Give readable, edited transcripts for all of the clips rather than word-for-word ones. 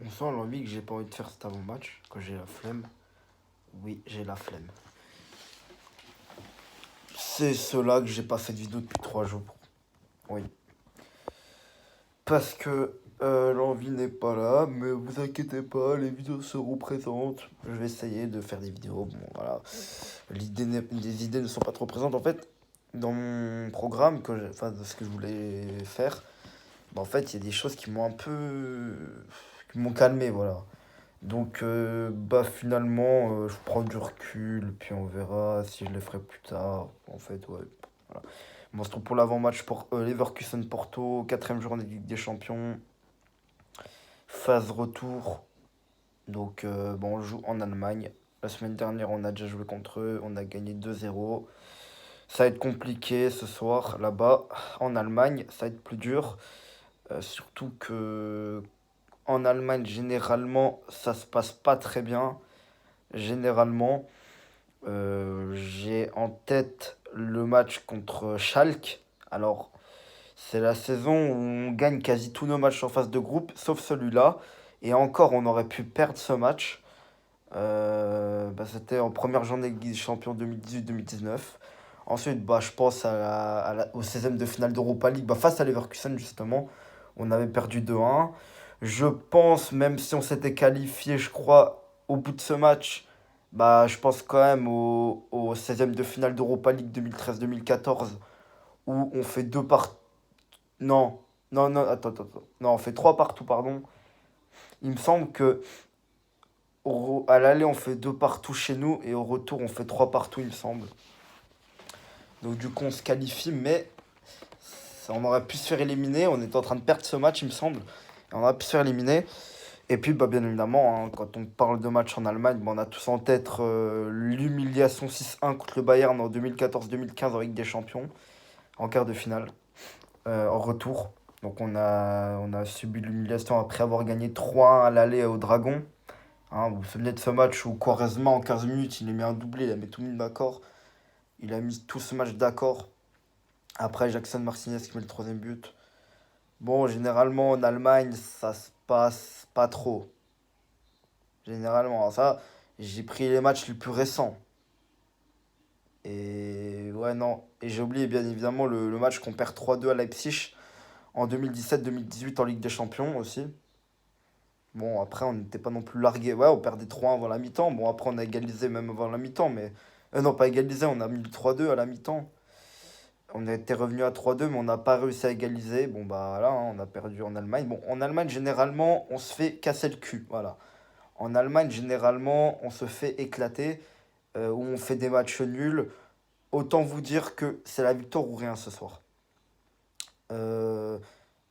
On sent l'envie que j'ai pas envie de faire cet avant-match, que j'ai la flemme. Oui, j'ai la flemme. C'est cela que j'ai pas fait de vidéo depuis 3 jours. Oui. Parce que l'envie n'est pas là, mais vous inquiétez pas, les vidéos seront présentes. Je vais essayer de faire des vidéos. Bon, voilà. Les idées ne sont pas trop présentes. En fait, dans mon programme, enfin, de ce que je voulais faire, bah, en fait, il y a des choses qui m'ont un peu. Qui m'ont calmé, voilà. Donc, bah finalement, je prends du recul, puis on verra si je le ferai plus tard. En fait, ouais. Voilà. Bon, on se retrouve pour l'avant-match pour Leverkusen-Porto, quatrième journée de Ligue des Champions, phase retour. Donc, bon, on joue en Allemagne. La semaine dernière, on a déjà joué contre eux, on a gagné 2-0. Ça va être compliqué ce soir là-bas, en Allemagne, ça va être plus dur. Surtout que en Allemagne, généralement, ça se passe pas très bien. Généralement. J'ai en tête le match contre Schalke. Alors, c'est la saison où on gagne quasi tous nos matchs en phase de groupe, sauf celui-là. Et encore, on aurait pu perdre ce match. Bah, c'était en première journée de Ligue des Champions 2018-2019. Ensuite, bah, je pense au 16e de finale d'Europa League, bah, face à Leverkusen, justement. On avait perdu 2-1. Je pense, même si on s'était qualifié, je crois, au bout de ce match, bah, je pense quand même au 16e de finale d'Europa League 2013-2014, où on fait deux partout. Non, non, non, attends. Non, on fait trois partout, pardon. Il me semble que à l'aller, on fait deux partout chez nous, et au retour, on fait trois partout, il me semble. Donc, du coup, on se qualifie, mais on aurait pu se faire éliminer. On était en train de perdre ce match, il me semble. Et on aurait pu se faire éliminer. Et puis, bah, bien évidemment, hein, quand on parle de match en Allemagne, bah, on a tous en tête l'humiliation 6-1 contre le Bayern en 2014-2015 en Ligue des Champions, en quart de finale, en retour. Donc on a subi l'humiliation après avoir gagné 3-1 à l'aller au Dragon. Hein, vous vous souvenez de ce match où Quaresma en 15 minutes, il a mis un doublé, il a mis tout le monde d'accord. Il a mis tout ce match d'accord. Après, Jackson Martinez qui met le troisième but. Bon, généralement en Allemagne, ça se passe pas trop. Généralement, alors ça, j'ai pris les matchs les plus récents. Et ouais, non. Et j'ai oublié bien évidemment le match qu'on perd 3-2 à Leipzig en 2017-2018 en Ligue des Champions aussi. Bon, après, on n'était pas non plus largué. Ouais, on perdait 3-1 avant la mi-temps. Bon, après, on a égalisé même avant la mi-temps, mais. Non, pas égalisé, on a mis le 3-2 à la mi-temps. On était revenu à 3-2, mais on n'a pas réussi à égaliser. Bon, bah voilà, hein, on a perdu en Allemagne. Bon, en Allemagne, généralement, on se fait casser le cul. Voilà. En Allemagne, généralement, on se fait éclater, où on fait des matchs nuls. Autant vous dire que c'est la victoire ou rien ce soir. Euh,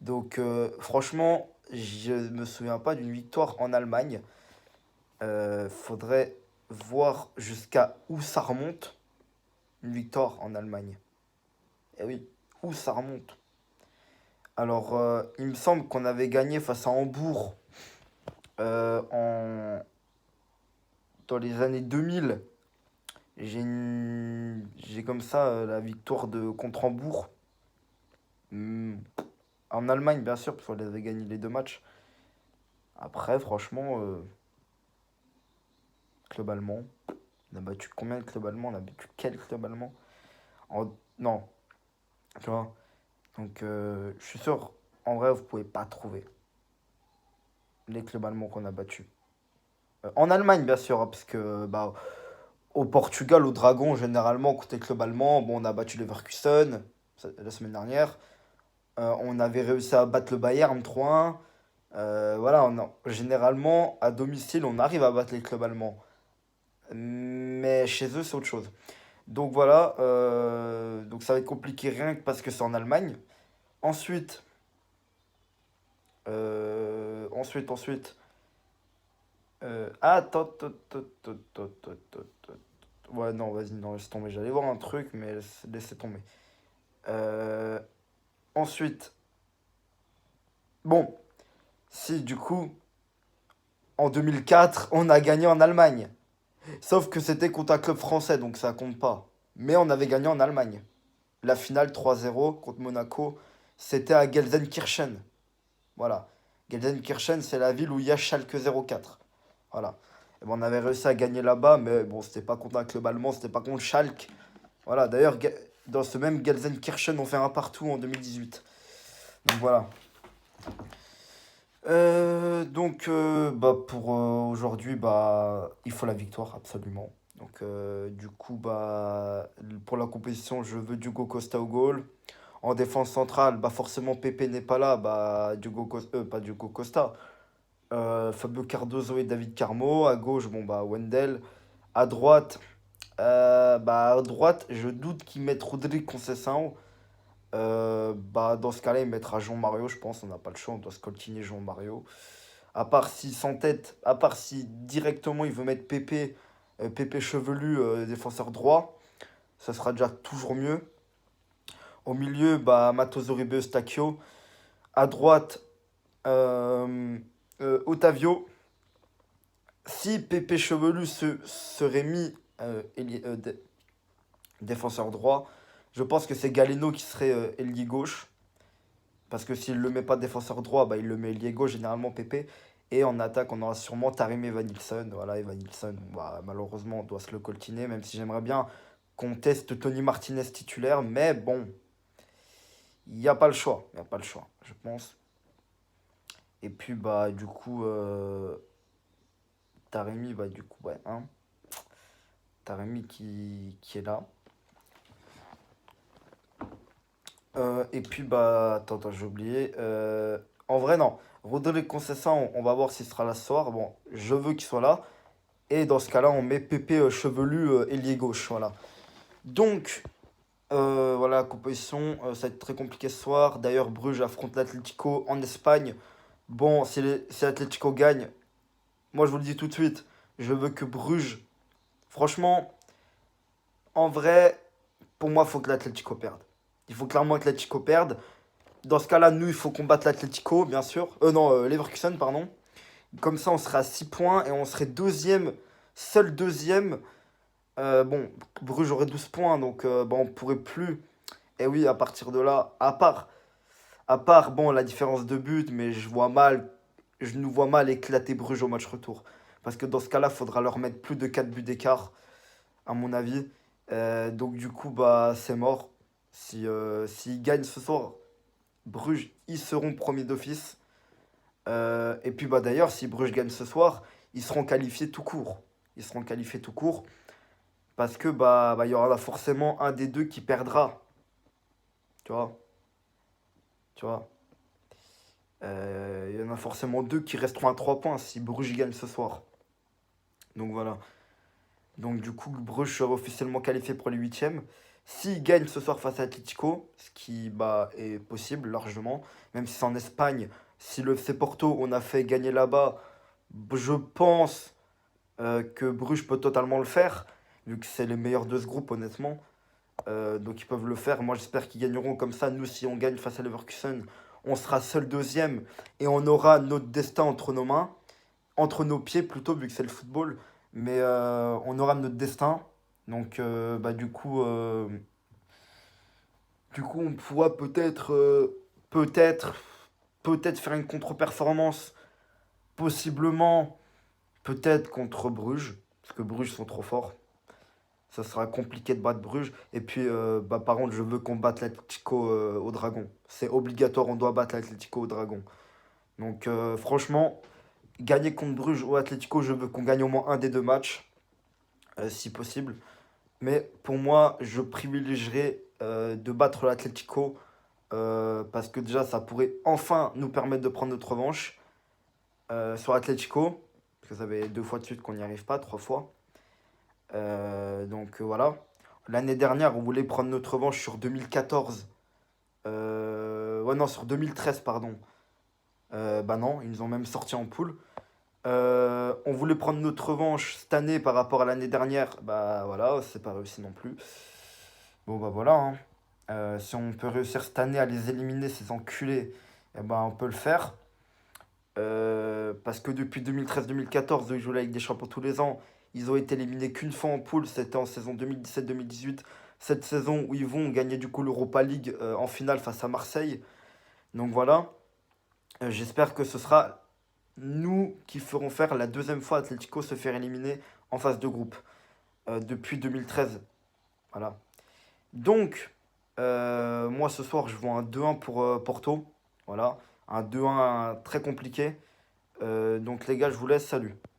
donc, franchement, je me souviens pas d'une victoire en Allemagne. Faudrait voir jusqu'à où ça remonte, une victoire en Allemagne. Eh oui, où ça remonte. Alors, il me semble qu'on avait gagné face à Hambourg dans les années 2000. J'ai comme ça la victoire contre Hambourg. Hmm, En Allemagne, bien sûr, parce qu'on les avait gagné les deux matchs. Après, franchement, club allemand, on a battu combien de clubs allemands? On a battu quel club allemand? Non, tu vois. Donc, je suis sûr, en vrai, vous pouvez pas trouver les clubs allemands qu'on a battus. En Allemagne, bien sûr, hein, parce que bah, au Portugal, au Dragon, généralement, côté club allemand, bon, on a battu Leverkusen la semaine dernière. On avait réussi à battre le Bayern 3-1. Voilà, généralement, à domicile, on arrive à battre les clubs allemands. Mais chez eux, c'est autre chose. Donc voilà, donc ça va être compliqué rien que parce que c'est en Allemagne. Ensuite, ensuite. Attends, ouais, non, vas-y, non, laisse tomber. J'allais voir un truc, mais laissez tomber. Euh, ensuite, bon, si du coup, en 2004, on a gagné en Allemagne. Sauf que c'était contre un club français, donc ça compte pas. Mais on avait gagné en Allemagne. La finale 3-0 contre Monaco, c'était à Gelsenkirchen. Voilà. Gelsenkirchen, c'est la ville où il y a Schalke 04. Voilà. Et ben, on avait réussi à gagner là-bas, mais bon, c'était pas contre un club allemand, c'était pas contre Schalke. Voilà, d'ailleurs, dans ce même Gelsenkirchen, on fait un partout en 2018. Donc voilà. Bah, pour aujourd'hui, bah, il faut la victoire, absolument. Donc, du coup, bah, pour la compétition, je veux Diogo Costa au goal. En défense centrale, bah, forcément, Pepe n'est pas là, bah, pas Diogo Costa. Fabio Cardozo et David Carmo. À gauche, bon, bah, Wendell. À droite, je doute qu'ils mettent Rodrigue Conceição. Bah, dans ce cas-là, il mettra Jean Mario, je pense. On n'a pas le choix, on doit se coltiner Jean Mario. À part si s'entête, à part si directement il veut mettre Pépé, Pépé chevelu, défenseur droit, ça sera déjà toujours mieux. Au milieu, bah, Matos Uribe Eustáquio. À droite, euh, Otavio. Si Pépé chevelu serait mis défenseur droit, je pense que c'est Galeno qui serait ailier gauche. Parce que s'il ne le met pas défenseur droit, bah, il le met ailier gauche, généralement Pépé. Et en attaque, on aura sûrement Tarim Evanilson. Voilà, Evanilson, bah, malheureusement, on doit se le coltiner, même si j'aimerais bien qu'on teste Tony Martinez titulaire. Mais bon, il n'y a pas le choix. Il n'y a pas le choix, je pense. Et puis, bah, du coup, Taremi, bah, du coup, ouais, hein. Taremi qui est là. Et puis, bah, attends, j'ai oublié. En vrai, non. Rodolphe Concessa, on va voir s'il sera là ce soir. Bon, je veux qu'il soit là. Et dans ce cas-là, on met Pépé chevelu, ailier gauche. Voilà. Donc, voilà, la composition. Ça va être très compliqué ce soir. D'ailleurs, Bruges affronte l'Atlético en Espagne. Bon, si l'Atlético gagne, moi je vous le dis tout de suite, je veux que Bruges. Franchement, en vrai, pour moi, il faut que l'Atlético perde. Il faut clairement que l'Atlético perde. Dans ce cas-là, nous, il faut combattre l'Atlético, bien sûr. Non, Leverkusen, pardon. Comme ça, on serait à 6 points et on serait deuxième, seul deuxième. Bon, Bruges aurait 12 points, donc bah, on pourrait plus. Et oui, à partir de là, bon, la différence de but, mais je nous vois mal éclater Bruges au match retour. Parce que dans ce cas-là, il faudra leur mettre plus de 4 buts d'écart, à mon avis. Donc du coup, bah, c'est mort. S'ils gagnent ce soir, Bruges, ils seront premiers d'office. Et puis bah d'ailleurs, si Bruges gagne ce soir, ils seront qualifiés tout court. Ils seront qualifiés tout court parce que il y aura forcément un des deux qui perdra. Tu vois, tu vois. Il y en a forcément deux qui resteront à 3 points si Bruges gagne ce soir. Donc voilà. Donc du coup, Bruges sera officiellement qualifié pour les huitièmes. S'ils gagnent ce soir face à Atletico, ce qui bah, est possible largement, même si c'est en Espagne, si le FC Porto, on a fait gagner là-bas, je pense que Bruges peut totalement le faire, vu que c'est les meilleurs de ce groupe, honnêtement. Donc ils peuvent le faire. Moi, j'espère qu'ils gagneront comme ça. Nous, si on gagne face à Leverkusen, on sera seul deuxième et on aura notre destin entre nos mains, entre nos pieds plutôt, vu que c'est le football. Mais on aura notre destin. Donc, du coup, on pourra peut-être, peut-être faire une contre-performance, possiblement, peut-être contre Bruges, parce que Bruges sont trop forts. Ça sera compliqué de battre Bruges. Et puis, bah, par contre, je veux qu'on batte l'Atlético au Dragon. C'est obligatoire, on doit battre l'Atlético au Dragon. Donc, franchement, gagner contre Bruges ou Atlético, je veux qu'on gagne au moins un des deux matchs, si possible. Mais pour moi, je privilégierais de battre l'Atlético parce que déjà, ça pourrait enfin nous permettre de prendre notre revanche sur l'Atlético. Parce que ça fait 2 fois de suite qu'on n'y arrive pas, 3 fois. Voilà. L'année dernière, on voulait prendre notre revanche sur 2014. Ouais, non, sur 2013, pardon. Bah non, ils nous ont même sorti en poule. On voulait prendre notre revanche cette année par rapport à l'année dernière. Bah voilà, c'est pas réussi non plus. Bon bah voilà, hein. Si on peut réussir cette année à les éliminer, ces enculés, eh ben on peut le faire. Parce que depuis 2013-2014, ils jouent la Ligue des Champions tous les ans. Ils ont été éliminés qu'une fois en poule, c'était en saison 2017-2018. Cette saison où ils vont gagner du coup l'Europa League en finale face à Marseille. Donc voilà. J'espère que ce sera nous qui ferons faire la deuxième fois Atlético se faire éliminer en phase de groupe depuis 2013. Voilà. Donc, moi ce soir, je vois un 2-1 pour Porto. Voilà. Un 2-1 très compliqué. Donc les gars, je vous laisse. Salut.